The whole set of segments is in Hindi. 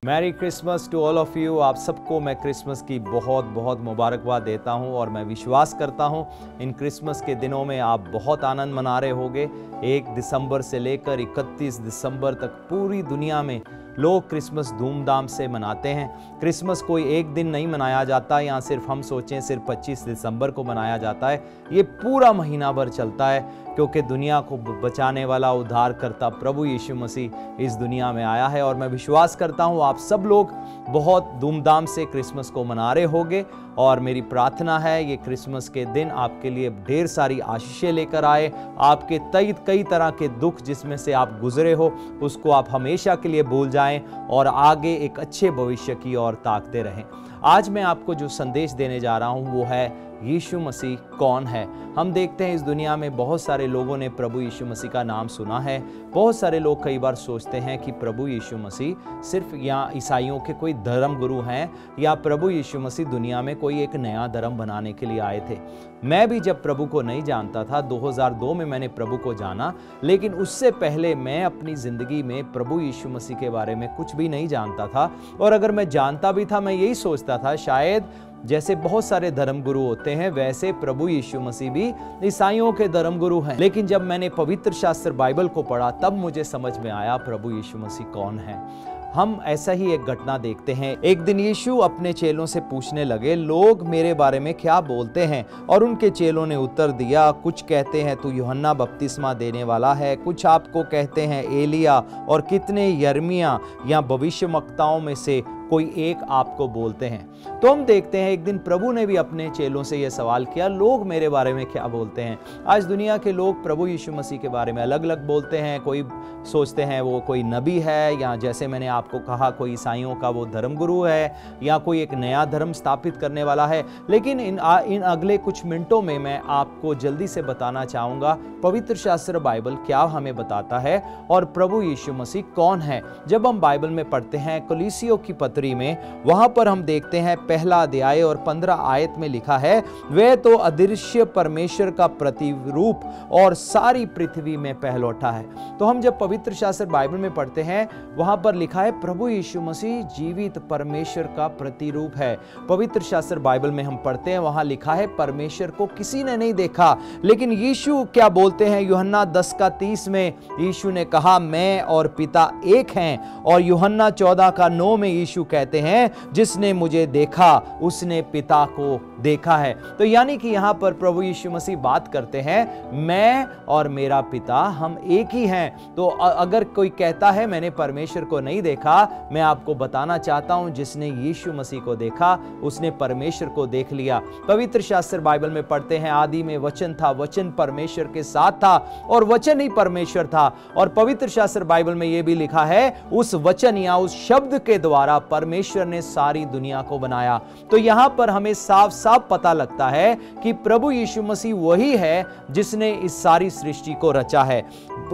Mary Christmas to all of you. आप सबको मैं क्रिसमस की बहुत बहुत मुबारकबाद देता हूं और मैं विश्वास करता हूं इन क्रिसमस के दिनों में आप बहुत आनंद मना रहे होंगे। 1 दिसंबर से लेकर 31 दिसंबर तक पूरी दुनिया में लोग क्रिसमस धूमधाम से मनाते हैं। क्रिसमस कोई एक दिन नहीं मनाया जाता या सिर्फ हम सोचें सिर्फ 25 दिसंबर को मनाया जाता है। ये पूरा महीना भर चलता है क्योंकि दुनिया को बचाने वाला उद्धारकर्ता प्रभु यीशु मसीह इस दुनिया में आया है। और मैं विश्वास करता हूँ आप सब लोग बहुत धूमधाम से क्रिसमस को मना रहे होंगे और मेरी प्रार्थना है ये क्रिसमस के दिन आपके लिए ढेर सारी आशीषें लेकर आए। आपके कई तरह के दुख जिसमें से आप गुजरे हो उसको आप हमेशा के लिए भूल जाएं और आगे एक अच्छे भविष्य की ओर ताकते रहें। आज मैं आपको जो संदेश देने जा रहा हूँ वो है यीशु मसीह कौन है। हम देखते हैं इस दुनिया में बहुत सारे लोगों ने प्रभु यीशु मसीह का नाम सुना है। बहुत सारे लोग कई बार सोचते हैं कि प्रभु यीशु मसीह सिर्फ या ईसाइयों के कोई धर्म गुरु हैं या प्रभु यीशु मसीह दुनिया में कोई एक नया धर्म बनाने के लिए आए थे। मैं भी जब प्रभु को नहीं जानता था, 2002 में मैंने प्रभु को जाना, लेकिन उससे पहले मैं अपनी ज़िंदगी में प्रभु यीशु मसीह के बारे में कुछ भी नहीं जानता था। और अगर मैं जानता भी था मैं यही सोचता था शायद जैसे बहुत सारे धर्म गुरु होते हैं वैसे प्रभु यीशु मसीह भी ईसाइयों के धर्म गुरु हैं। लेकिन जब मैंने पवित्र शास्त्र बाइबल को पढ़ा तब मुझे समझ में आया प्रभु यीशु मसीह कौन है। हम ऐसा ही एक घटना देखते हैं। एक दिन यीशु अपने चेलों से पूछने लगे, लोग मेरे बारे में क्या बोलते हैं? और उनके चेलों ने उत्तर दिया, कुछ कहते हैं तू यूहन्ना बपतिस्मा देने वाला है, कुछ आपको कहते हैं एलिया, और कितने यर्मिया या भविष्यवक्ताओं में से कोई एक आपको बोलते हैं। तो हम देखते हैं एक दिन प्रभु ने भी अपने चेलों से यह सवाल किया, लोग मेरे बारे में क्या बोलते हैं? आज दुनिया के लोग प्रभु यीशु मसीह के बारे में अलग अलग बोलते हैं। कोई सोचते हैं वो कोई नबी है, या जैसे मैंने आपको कहा कोई ईसाइयों का वो धर्मगुरु है, या कोई एक नया धर्म स्थापित करने वाला है। लेकिन इन अगले कुछ मिनटों में मैं आपको जल्दी से बताना चाहूँगा पवित्र शास्त्र बाइबल क्या हमें बताता है और प्रभु यीशु मसीह कौन है। जब हम बाइबल में पढ़ते हैं कलीसियों की पत्री में, वहां पर हम देखते हैं पहला अध्याय और 15 आयत में लिखा है, वे तो अदृश्य परमेश्वर का प्रतिरूप और सारी पृथ्वी में पहलौठा है। तो हम जब पवित्र शास्त्र बाइबल में पढ़ते हैं वहां पर लिखा है प्रभु यीशु मसीह जीवित परमेश्वर का प्रतिरूप है। पवित्र शास्त्र बाइबल में हम पढ़ते हैं वहां लिखा है परमेश्वर को किसी ने नहीं देखा। लेकिन यीशु क्या बोलते हैं? यूहन्ना 10:30 में यीशु ने कहा मैं और पिता एक हैं। और यूहन्ना 14:9 में यीशु कहते हैं जिसने मुझे देखा उसने पिता को देखा है। तो यानी कि यहां पर प्रभु यीशु मसीह बात करते हैं मैं और मेरा पिता हम एक ही हैं। तो अगर कोई कहता है मैंने परमेश्वर को नहीं देखा, मैं आपको बताना चाहता हूं जिसने यीशु मसीह को देखा उसने परमेश्वर को देख लिया। पवित्र शास्त्र बाइबल में पढ़ते हैं आदि में वचन था, वचन परमेश्वर के साथ था और वचन ही परमेश्वर था। और पवित्र शास्त्र बाइबल में यह भी लिखा है उस वचन या उस शब्द के द्वारा परमेश्वर ने सारी दुनिया को बनाया। तो यहां पर हमें साफ साफ पता लगता है कि प्रभु यीशु मसीह वही है जिसने इस सारी सृष्टि को रचा है।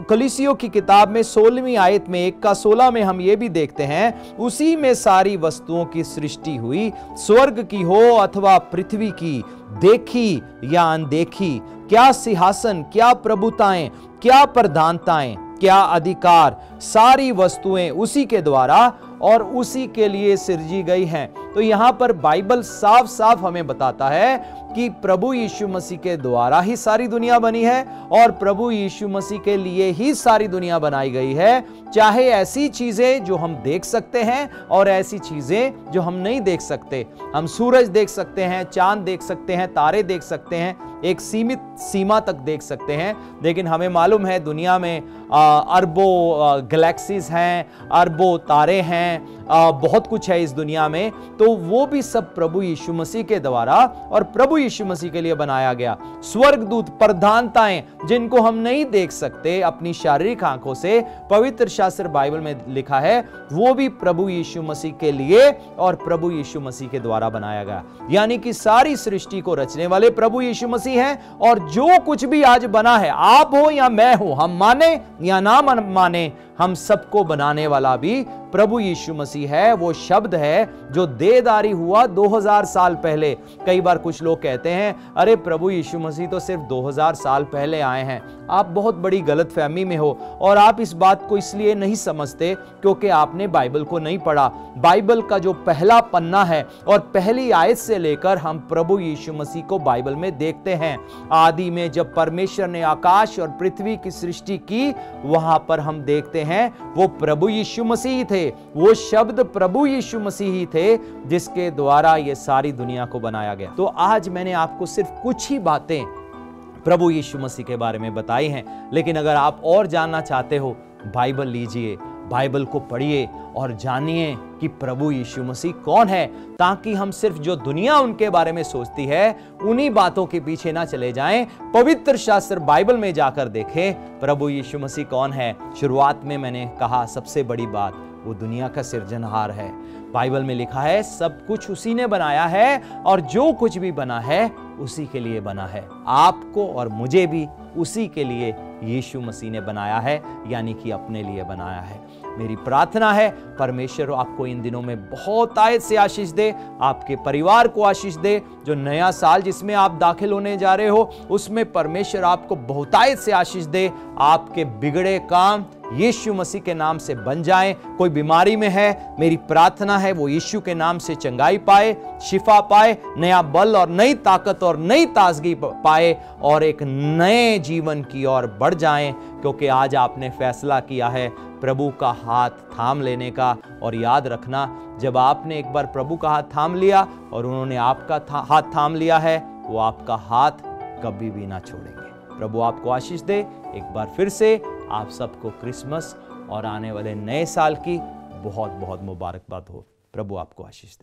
कलीसियों की किताब में 16वीं आयत में 1:16 में हम ये भी देखते हैं उसी में सारी वस्तुओं की सृष्टि हुई, स्वर्ग की हो अथवा पृथ्वी की, देखी या अनदेखी, क्या सिंहासन, क्या प्रभुताएं, क्या प्रधानताएं, क्या अधिकार, सारी वस्तुएं उसी के द्वारा और उसी के लिए सृजी गई हैं। तो यहां पर बाइबल साफ साफ हमें बताता है कि प्रभु यीशु मसीह के द्वारा ही सारी दुनिया बनी है और प्रभु यीशु मसीह के लिए ही सारी दुनिया बनाई गई है। चाहे ऐसी चीजें जो हम देख सकते हैं और ऐसी चीजें जो हम नहीं देख सकते। हम सूरज देख सकते हैं, चांद देख सकते हैं, तारे देख सकते हैं, एक सीमित सीमा तक देख सकते हैं। लेकिन हमें मालूम है दुनिया में अरबों गैलेक्सीज हैं, अरबों तारे हैं, बहुत कुछ है इस दुनिया में। तो वो भी सब प्रभु यीशु मसीह के द्वारा और प्रभु यीशु मसीह के लिए बनाया गया। स्वर्गदूत, प्रधानताएं जिनको हम नहीं देख सकते अपनी शारीरिक आंखों से, पवित्र शास्त्र बाइबल में लिखा है वो भी प्रभु यीशु मसीह के लिए और प्रभु यीशु मसीह के द्वारा बनाया गया। यानी कि सारी सृष्टि को रचने वाले प्रभु यीशु मसीह हैं। और जो कुछ भी आज बना है, आप हो या मैं हो, हम माने या ना माने, हम सबको बनाने वाला भी प्रभु यीशु मसीह है, वो शब्द है जो देहधारी हुआ 2000 साल पहले। कई बार कुछ लोग कहते हैं अरे प्रभु यीशु मसीह तो सिर्फ 2000 साल पहले आए हैं। आप बहुत बड़ी गलतफहमी में हो और आप इस बात को इसलिए नहीं समझते क्योंकि आपने बाइबल को नहीं पढ़ा। बाइबल का जो पहला पन्ना है और पहली आयत से लेकर हम प्रभु यीशु मसीह को बाइबल में देखते हैं। आदि में जब परमेश्वर ने आकाश और पृथ्वी की सृष्टि की, वहां पर हम देखते हैं वो प्रभु यीशु मसीह थे, वो शब्द प्रभु यीशु मसीह ही थे जिसके द्वारा ये सारी दुनिया को बनाया गया। तो आज मैंने आपको सिर्फ कुछ ही बातें प्रभु यीशु मसीह के बारे में बताई हैं, लेकिन अगर आप और जानना चाहते हो, बाइबल लीजिए, बाइबल को पढ़िए और जानिए कि प्रभु यीशु मसीह कौन है, ताकि हम सिर्फ जो दुनिया उनके बारे में सोचती है उन्हीं बातों के पीछे ना चले जाएं। पवित्र शास्त्र बाइबल में जाकर देखें प्रभु यीशु मसीह कौन है। शुरुआत में मैंने कहा सबसे बड़ी बात, वो दुनिया का सृजनहार है। बाइबल में लिखा है सब कुछ उसी ने बनाया है और जो कुछ भी बना है उसी के लिए बना है। आपको और मुझे भी उसी के लिए यीशु मसीह ने बनाया है, यानी कि अपने लिए बनाया है। मेरी प्रार्थना है परमेश्वर आपको इन दिनों में बहुत आयत से आशीष दे, आपके परिवार को आशीष दे। जो नया साल जिसमें आप दाखिल होने जा रहे हो उसमें परमेश्वर आपको बहुतायत से आशीष दे। आपके बिगड़े काम यीशु मसीह के नाम से बन जाएं। कोई बीमारी में है, मेरी प्रार्थना है वो यीशु के नाम से चंगाई पाए, शिफा पाए, नया बल और नई ताकत और नई ताजगी पाए और एक नए जीवन की ओर बढ़ जाएं, क्योंकि आज आपने फैसला किया है प्रभु का हाथ थाम लेने का। और याद रखना, जब आपने एक बार प्रभु का हाथ थाम लिया और उन्होंने आपका हाथ थाम लिया है, वो आपका हाथ कभी भी ना छोड़ेंगे। प्रभु आपको आशीष दे। एक बार फिर से आप सबको क्रिसमस और आने वाले नए साल की बहुत बहुत मुबारकबाद हो। प्रभु आपको आशीष दे।